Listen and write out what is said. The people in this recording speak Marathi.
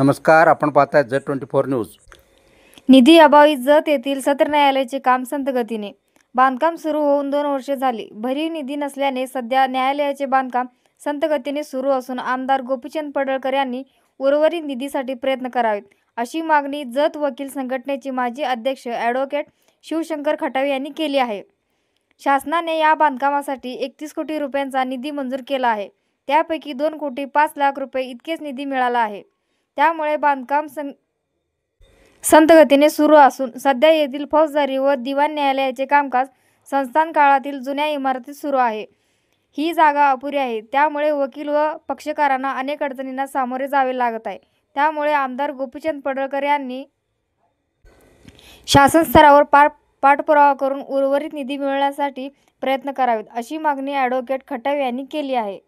नमस्कार, आपण पाहताय Z24 न्यूज. निधी अभावी जत येथील सत्र न्यायालयाचे काम संथ गतीने. बांधकाम सुरू होऊन 2 वर्षे झाली. भरीव निधी नसल्याने सध्या न्यायालयाचे बांधकाम संथ गतीने सुरू असून आमदार गोपीचंद पडळकर यांनी उर्वरित निधीसाठी प्रयत्न करावेत, अशी मागणी जत वकील संघटनेचे माजी अध्यक्ष ॲडव्होकेट शिवशंकर खटावे यांनी केली आहे. शासनाने या बांधकामासाठी 31 कोटी रुपयांचा निधी मंजूर केला आहे. त्यापैकी 2 कोटी 5 लाख रुपये इतकेच निधी मिळाला आहे. त्यामुळे बांधकाम संथ गतीने सुरू असून सध्या येथील फौजदारी व दिवाण न्यायालयाचे कामकाज संस्थान काळातील जुन्या इमारतीत सुरू आहे. ही जागा अपुरी आहे. त्यामुळे वकील व पक्षकारांना अनेक अडचणींना सामोरे जावे लागत आहे. त्यामुळे आमदार गोपीचंद पडळकर यांनी शासन स्तरावर पाठपुरावा करून उर्वरित निधी मिळवण्यासाठी प्रयत्न करावेत, अशी मागणी ॲडव्होकेट खटावे यांनी केली आहे.